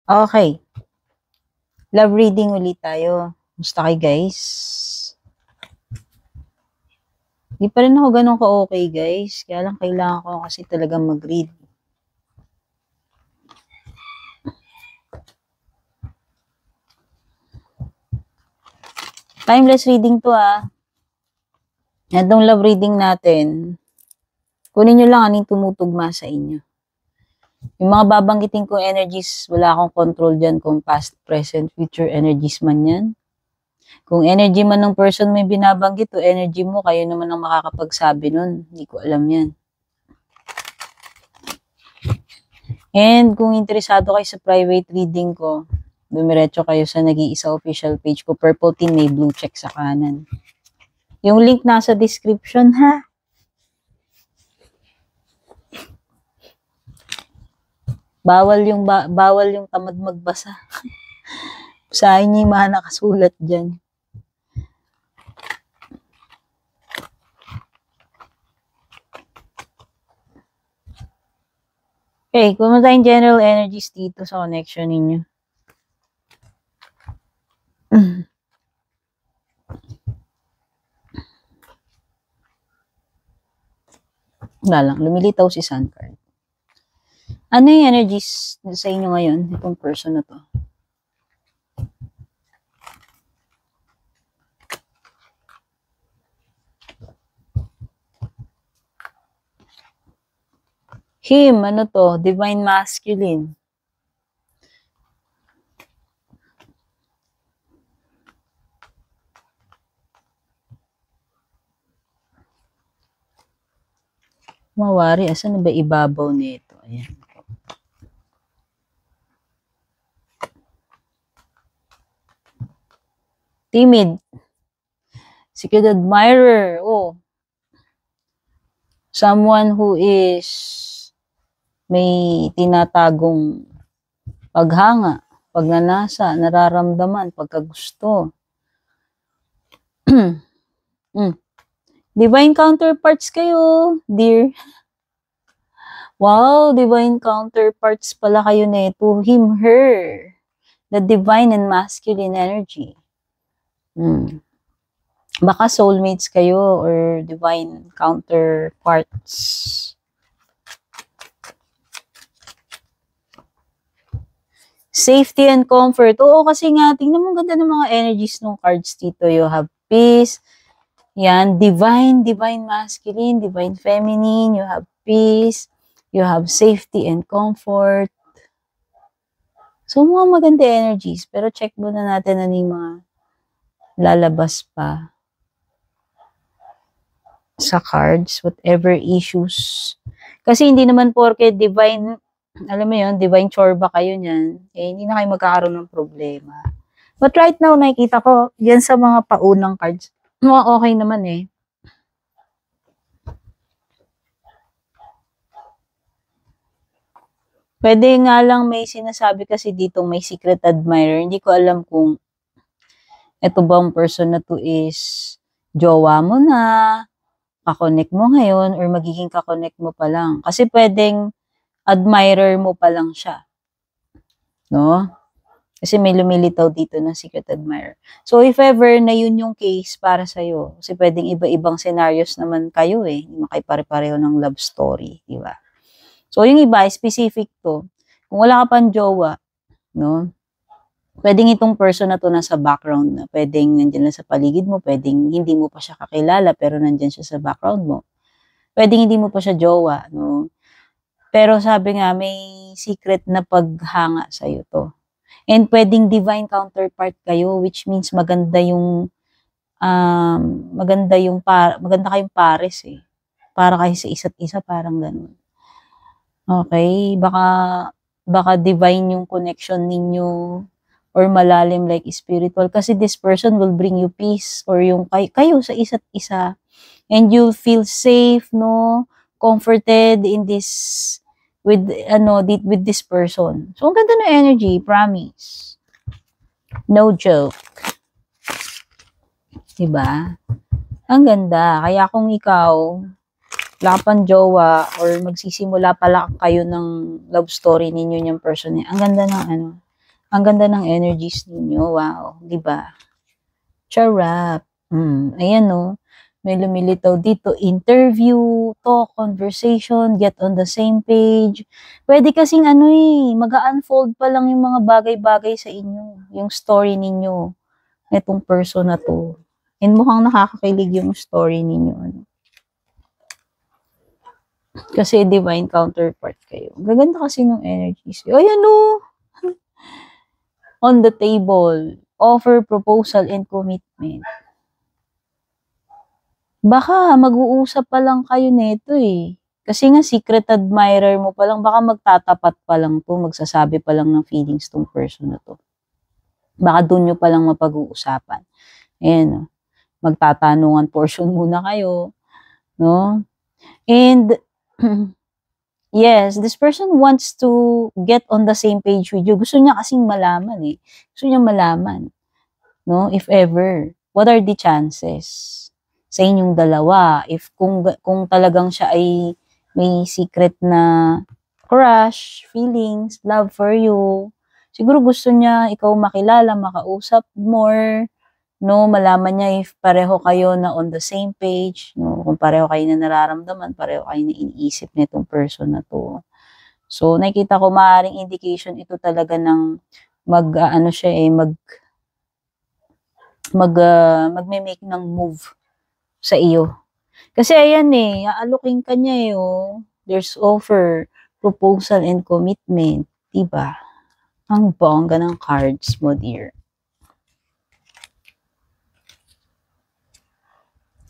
Okay. Love reading ulit tayo. Musta kayo, guys? Di pa rin ako ganun ka-okay, guys. Kaya lang kailangan ko kasi talagang mag-read. Timeless reading to, ah. Itong love reading natin, kunin nyo lang anong tumutugma sa inyo. Yung mga babanggitin kong energies, wala akong control dyan kung past, present, future energies man yan. Kung energy man ng person may binabanggit o energy mo, kayo naman ang makakapagsabi nun. Hindi ko alam yan. And kung interesado kayo sa private reading ko, dumiretso kayo sa Nag-iisa official page ko. Purple tin, may blue check sa kanan. Yung link nasa description, ha? Bawal yung tamad magbasa. Sa inyo yung mga nakasulat dyan. Okay, kumusta yung general energies dito sa connection ninyo? Wala lang, lumilitaw si Sun card. Ano yung energies sa inyo ngayon, itong person na to? Him, ano to? Divine Masculine. Mawari, asan na ba ibabaw nito? Ayan. Timid. Secret admirer. Oh. Someone who is may tinatagong paghanga, pagnanasa, nararamdaman, pagkagusto. Divine counterparts kayo, dear. Wow, divine counterparts pala kayo nito. Him, her. The divine and masculine energy. Baka soulmates kayo or divine counterparts. Safety and comfort. Oo, kasi nga, tingnan mo ganda ng mga energies ng cards dito. You have peace. Yan, divine masculine, divine feminine. You have peace. You have safety and comfort. So, mga maganda energies. Pero check muna natin ano yung mga lalabas pa sa cards, whatever issues. Kasi hindi naman porke divine, alam mo yun, divine chorba kayo niyan, eh hindi na kayo magkakaroon ng problema. But right now, nakikita ko, yan sa mga paunang cards, mga okay naman eh. Pwede nga lang may sinasabi kasi dito may secret admirer. Hindi ko alam kung ito bang person na to is jowa mo na, kakonect mo ngayon, or magiging kakonect mo pa lang. Kasi pwedeng admirer mo pa lang siya. No? Kasi may lumilitaw dito ng secret admirer. So, if ever na yun yung case para sa'yo, kasi pwedeng iba-ibang scenarios naman kayo eh. Hindi makipare-pareho ng love story, di ba? So, yung iba, specific to. Kung wala ka pang jowa, no? Pwedeng itong person na to nasa background na. Pwedeng nandyan lang sa paligid mo, pwedeng hindi mo pa siya kakilala, pero nandyan siya sa background mo. Pwedeng hindi mo pa siya jowa, no? Pero sabi nga, may secret na paghanga sa'yo to. And pwedeng divine counterpart kayo, which means maganda kayong pares eh. Para kayo sa isa't isa, parang ganun. Okay, baka divine yung connection ninyo or malalim like spiritual, kasi this person will bring you peace, or yung kayo sa isa't isa, and you'll feel safe, no, comforted in this with this person. So ang ganda ng energy, promise. No joke. Diba? Ang ganda. Kaya kung ikaw wala pang jowa or magsisimula pala kayo ng love story ninyo yung person niya, ang ganda ng Ang ganda ng energies ninyo. Wow, di ba? Charap. Ayan no. May lumilitaw dito. Interview, talk, conversation, get on the same page. Pwede kasing mag-unfold pa lang yung mga bagay-bagay sa inyo. Yung story ninyo. Itong person na to. And mukhang nakakakilig yung story ninyo. Kasi divine counterpart kayo. Gaganda kasi ng energies. Ayan no. On the table, offer, proposal, and commitment. Baka mag-uusap pa lang kayo nito eh. Kasi nga secret admirer mo pa lang, baka magtatapat pa lang to, magsasabi pa lang ng feelings tong person na to. Baka doon nyo pa lang mapag-uusapan. Ayan, magtatanungan portion muna kayo. No? And, yes, this person wants to get on the same page with you. Gusto niya kasing malaman eh. Gusto niya malaman. No? If ever, what are the chances sa inyong dalawa? If kung talagang siya ay may secret na crush, feelings, love for you, siguro gusto niya ikaw makilala, makausap more, no, malaman niya if pareho kayo na on the same page, no, kung pareho kayo na nararamdaman, pareho kayo na iniisip nitong person na to. So, nakikita ko maaaring indication ito talaga ng magme-make ng move sa iyo. Kasi ayan eh, aalukin ka niya eh, oh. There's offer, proposal, and commitment. Diba? Ang bongga ng cards mo, dear.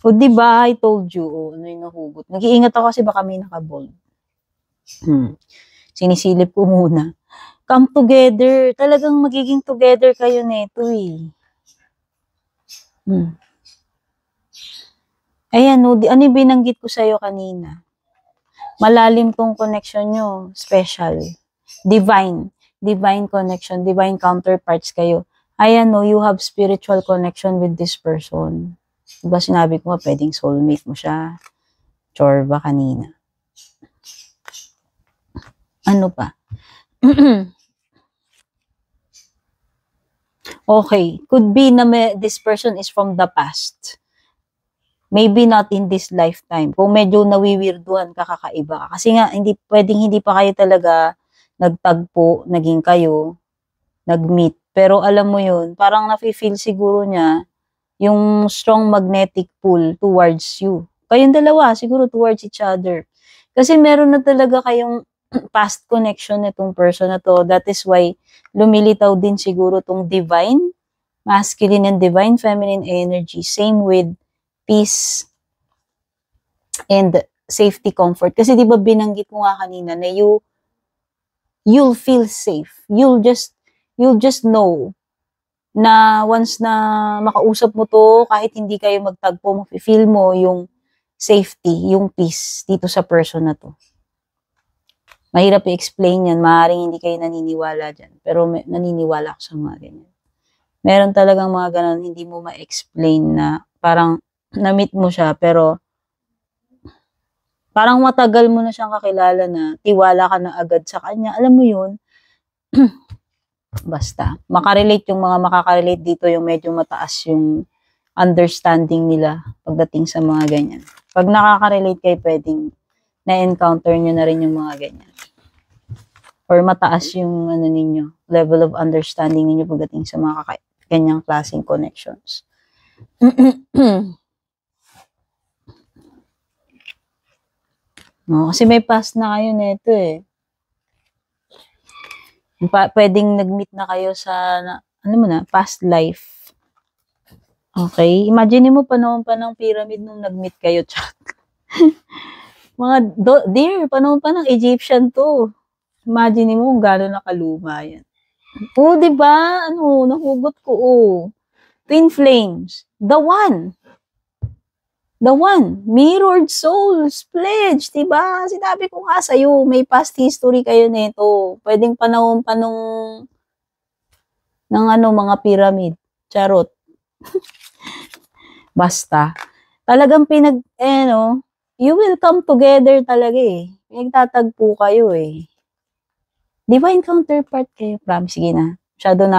O diba, I told you, ano yung nahugot. Nag-iingat ako kasi baka may nakabold. Sinisilip ko muna. Come together. Talagang magiging together kayo neto eh. Ayan, no, ano yung binanggit ko sa'yo kanina? Malalim tong connection nyo. Special. Divine. Divine connection. Divine counterparts kayo. Ayan, no, you have spiritual connection with this person. Diba sinabi ko nga, pwedeng soulmate mo siya. Chorba kanina. Ano pa? Okay. Could be na this person is from the past. Maybe not in this lifetime. Kung medyo nawiwirduhan ka, kakaiba ka. Kasi nga, hindi pa kayo talaga nagtagpo, naging kayo, nag-meet. Pero alam mo yun, parang nafe-feel siguro niya yung strong magnetic pull towards you. Kayong dalawa, siguro towards each other. Kasi meron na talaga kayong past connection nitong person na to. That is why lumilitaw din siguro tong divine, masculine and divine feminine energy. Same with peace and safety, comfort. Kasi di ba binanggit ko nga kanina na you'll feel safe. You'll just know na once na makausap mo to, kahit hindi kayo magtagpo, mafe-feel mo yung safety, yung peace dito sa person na to. Mahirap i-explain yan. Maaaring hindi kayo naniniwala dyan. Pero naniniwala ako sa mga ganyan. Meron talagang mga ganon, hindi mo ma-explain na parang na-meet mo siya, pero parang matagal mo na siyang kakilala na tiwala ka na agad sa kanya. Alam mo yun? Basta. Makarelate yung mga makaka-relate dito, yung medyo mataas yung understanding nila pagdating sa mga ganyan. Pag nakaka-relate kayo, pwedeng na-encounter nyo na rin yung mga ganyan. Or mataas yung ninyo, level of understanding ninyo pagdating sa mga ganyang klaseng connections. No, kasi may past na kayo nito eh. Pwedeng nag-meet na kayo sa, past life. Okay? Imagine mo panahon pa ng pyramid nung nag-meet kayo, chat. Dear, panahon pa ng Egyptian to. Imagine mo kung gano'n nakaluma yan. Oo, diba? Nahugot ko, Twin flames. The one. Mirrored souls, pledge, diba? Sinabi ko nga sa'yo, may past history kayo nito. Pwedeng panahon pa ng mga pyramid. Charot. Basta. Talagang you will come together talaga eh. Pinagtatagpo kayo eh. Divine counterpart kayo. Promise, sige na. Masyado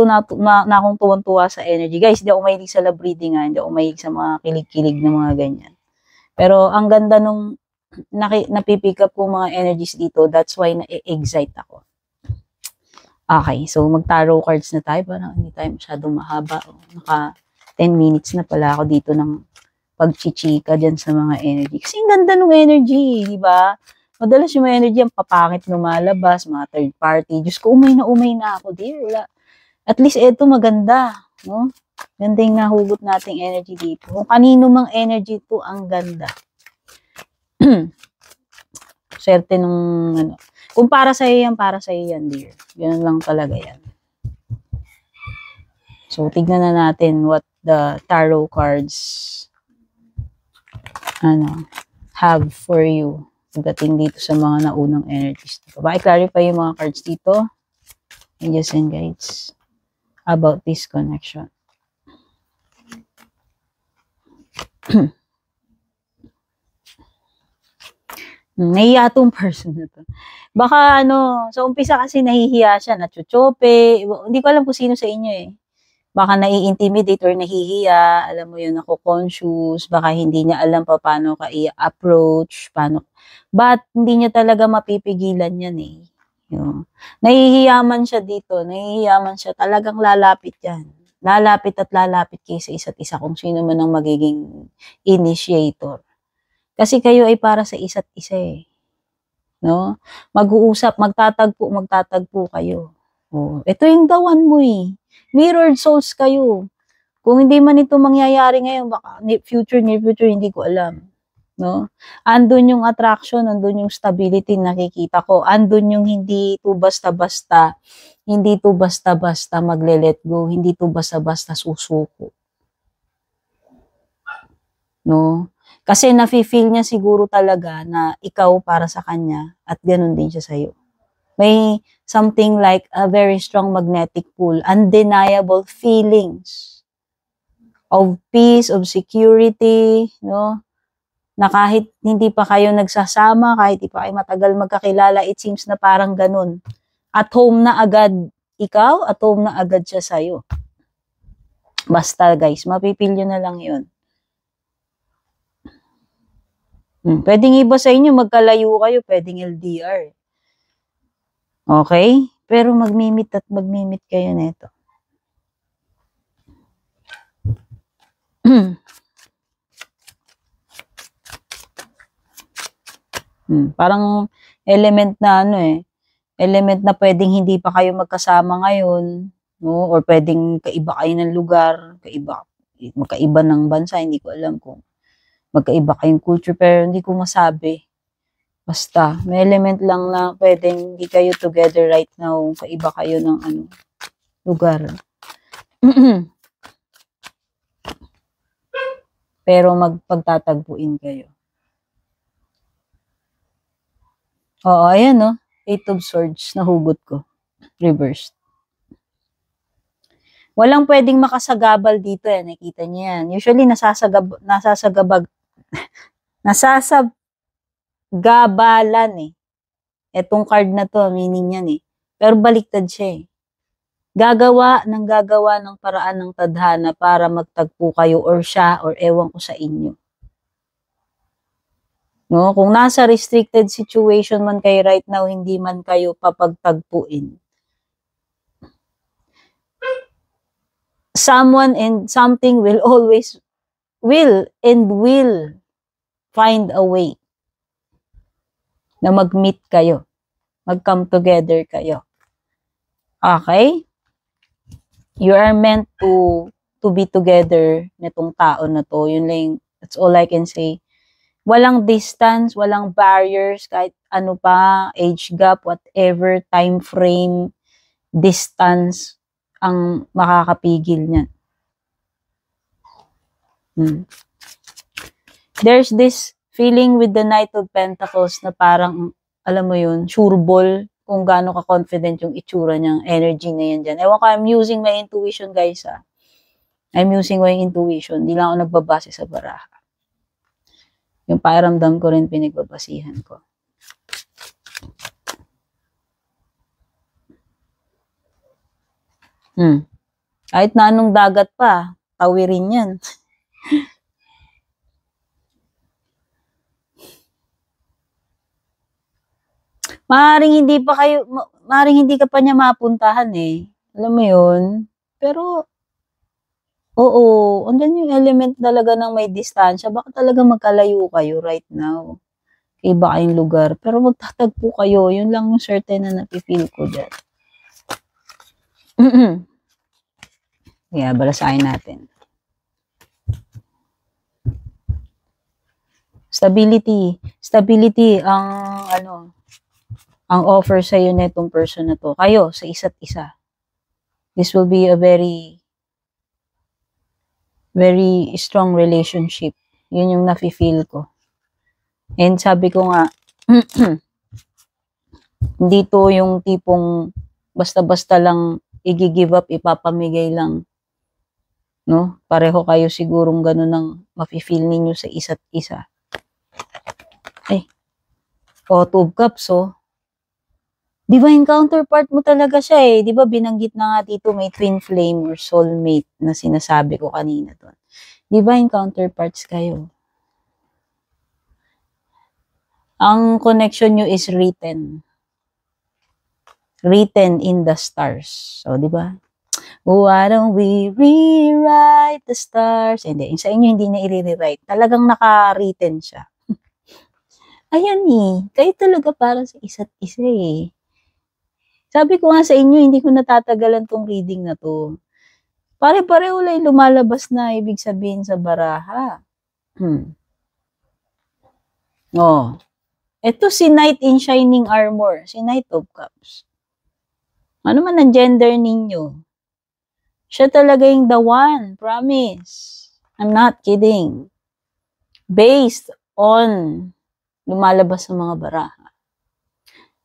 na akong tuwang-tuwa sa energy. Guys, hindi ako mahilig sa love reading, hindi ako mahilig sa mga kilig-kilig na mga ganyan. Pero ang ganda nung napipick up ko mga energies dito, that's why na-excite ako. Okay, so mag-tarot cards na tayo. Parang hindi tayo masyadong mahaba. Naka 10 minutes na pala ako dito ng pagchichika dyan sa mga energy. Kasi ang ganda nung energy, di ba? Madalas yung mga energy, ang papangit lumalabas, mga third party. Diyos ko, umay na ako, dear. Wala. At least ito maganda, no? Ganda yung nahugot nating energy dito. Kung kanino mang energy ito, ang ganda. Swerte nung, ano. Kung para sa'yo yan, dear. Ganun lang talaga yan. So, tignan na natin what the tarot cards have for you pagdating dito sa mga naunang energies. I-clarify yung mga cards dito. Angels and guides about this connection. Nahiya tong person na to. Baka sa umpisa kasi nahihiya siya, nachuchope. Hindi ko alam kung sino sa inyo eh. Baka nai-intimidate or nahihiya, alam mo yun, ako conscious, baka hindi niya alam pa paano ka i-approach, but hindi niya talaga mapipigilan yan eh. Yun. Nahihiya man siya dito, talagang lalapit yan. Lalapit at lalapit kayo sa isa't isa kung sino man ang magiging initiator. Kasi kayo ay para sa isa't isa eh. No? Mag-uusap, magtatagpo kayo. Oh, ito yung dawan mo eh. Mirrored souls kayo. Kung hindi man ito mangyayari ngayon, baka near future, hindi ko alam. No? Andun yung attraction, andun yung stability nakikita ko. Andun yung hindi to basta-basta magle-let go, hindi to basta-basta susuko. No? Kasi nafe-feel niya siguro talaga na ikaw para sa kanya at ganun din siya sa'yo. May something like a very strong magnetic pull, undeniable feelings of peace, of security, no? Na kahit hindi pa kayo nagsasama, kahit hindi pa kayo matagal magkakilala, it seems na parang ganun. At home na agad ikaw, at home na agad siya sa'yo. Basta guys, mapipil nyo na lang yun. Pwedeng iba sa inyo, magkalayo kayo, pwedeng LDR. Okay? Pero magmimit kayo nito. Parang element na element na pwedeng hindi pa kayo magkasama ngayon, no? Or pwedeng kaiba kayo ng lugar, magkaiba ng bansa, hindi ko alam kung magkaiba kayong culture, pero hindi ko masabi. Basta, may element lang na pwedeng hindi kayo together right now, kaiba kayo ng lugar. Pero magpagtatagpuin kayo. Oo, ayan no. 8 of Swords, nahugot ko. Reversed. Walang pwedeng makasagabal dito nakita niyo yan. Usually, nasasagabalan Etong card na to, meaning yan Pero baliktad siya Gagawa ng paraan ng tadhana para magtagpo kayo or siya or ewan ko sa inyo. No, kung nasa restricted situation man kayo right now, hindi man kayo papagtagpuin. Someone and something will find a way na mag-meet kayo. Mag-come together kayo. Okay? You are meant to be together nitong tao na to. Yun lang, that's all I can say. Walang distance, walang barriers, kahit ano pa, age gap, whatever, time frame, distance, ang makakapigil niyan. There's this feeling with the Knight of Pentacles na parang, alam mo yun, sureball, kung gaano ka-confident yung itsura niyang energy na yan dyan. Ewan ko, I'm using my intuition, guys, I'm using my intuition. Di lang ako nagbabase sa baraha. Yung pakiramdam ko rin pinagbabasihan ko. Kahit na anong dagat pa, tawirin yan. Maaaring hindi ka pa niya mapuntahan eh. Alam mo yun? Pero, oo, andyan yung element talaga ng may distansya. Baka talaga magkalayo kayo right now. Iba kayong lugar. Pero magtatagpo kayo. Yun lang yung certain na napifeel ko dyan. Kaya, balasahin natin. Stability. Stability ang offer sa iyo nitong person na to. Kayo, sa isa't isa. This will be a very strong relationship. Yun yung nafe-feel ko. And sabi ko nga, hindi to yung tipong basta-basta lang i-give up, ipapamigay lang. No? Pareho kayo sigurong ganun ang mafe-feel ninyo sa isa't isa. Ay. O, 2 of Cups, oh. Divine counterpart mo talaga siya eh. Di ba binanggit na nga dito may twin flame or soulmate na sinasabi ko kanina doon. Divine counterparts kayo. Ang connection nyo is written. Written in the stars. So, di ba? Why don't we rewrite the stars? Hindi. Sa inyo hindi na i-rewrite. Talagang naka-written siya. Ayan eh. Kayo talaga para sa isa't isa eh. Sabi ko nga sa inyo, hindi ko natatagalan tong reading na to. Pare-pareho lang lumalabas na ibig sabihin sa baraha. Oh. Ito si Knight in Shining Armor. Si Knight of Cups. Ano man ang gender ninyo? Siya talaga yung the one. Promise. I'm not kidding. Based on lumalabas sa mga baraha.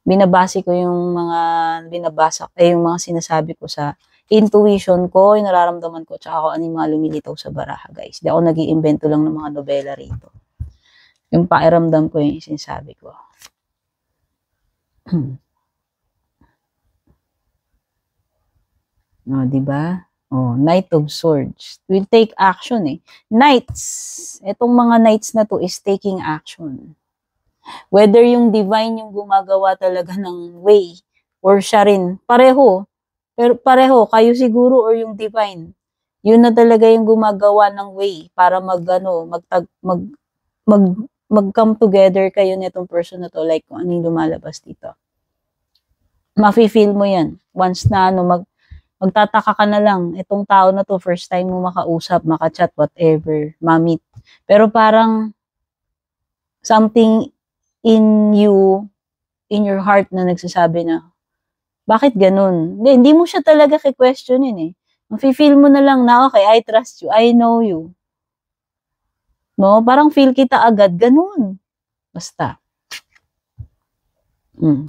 Binabase ko yung mga yung mga sinasabi ko sa intuition ko, yung nararamdaman ko, tsaka ano yung mga lumilitaw sa baraha, guys. Di ako nag-iimbento lang ng mga nobela rito. Yung pakiramdam ko yung sinasabi ko. O, diba? O, Knight of Swords. Will take action eh. Knights. Itong mga knights na to is taking action. Whether yung divine yung gumagawa talaga ng way or siya rin, pareho. Pero pareho, kayo siguro or yung divine. Yun na talaga yung gumagawa ng way para mag-come together kayo nitong person na to, like kung anong lumalabas dito. Mafe-feel mo yan. Once na magtataka ka na lang, itong tao na to, first time mo makausap, makachat, whatever, mamit. Pero parang something in you, in your heart na nagsasabi na, bakit ganun? Hindi mo siya talaga ki-questionin eh. Mafe-feel mo na lang na, okay, I trust you, I know you. No? Parang feel kita agad, ganun. Basta.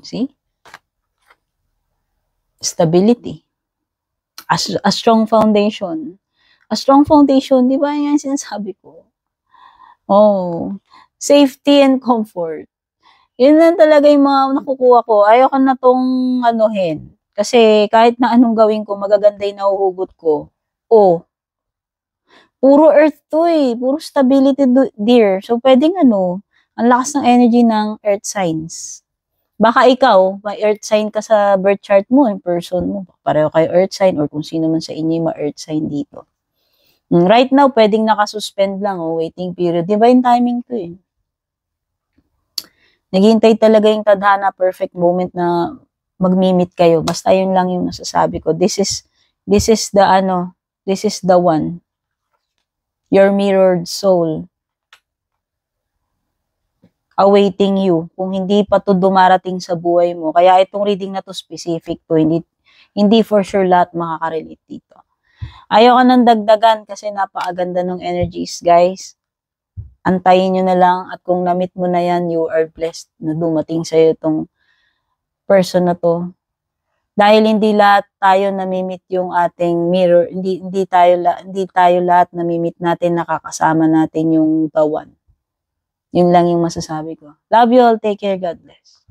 See? Stability. A strong foundation. A strong foundation, di ba yan sinasabi ko? Oh, safety and comfort. Yun lang talaga yung mga nakukuha ko. Ayoko na tong anuhin. Kasi kahit na anong gawin ko, magaganda yung nahuhugot ko. Oh, puro earth to eh. Puro stability dear. So, pwedeng ang lakas ng energy ng earth signs. Baka ikaw, may earth sign ka sa birth chart mo, in person mo. Pareho kayo earth sign or kung sino man sa inyo yung ma-earth sign dito. Right now, pwedeng nakasuspend lang, waiting period. Divine timing to eh. Naghihintay talaga yung tadhana, perfect moment na magmi-meet kayo. Basta yun lang yung nasasabi ko. This is the one. Your mirrored soul. Awaiting you. Kung hindi pa to dumarating sa buhay mo. Kaya itong reading na to specific to. Hindi for sure lahat makaka-relate dito. Ayaw ka nang dagdagan kasi napakaganda ng energies, guys. Antayin nyo na lang at kung na-meet mo na yan, you are blessed na dumating sa'yo itong person na to. Dahil hindi lahat tayo nami-meet yung ating mirror, hindi tayo lahat nami-meet natin, nakakasama natin yung the one. Yun lang yung masasabi ko. Love you all. Take care. God bless.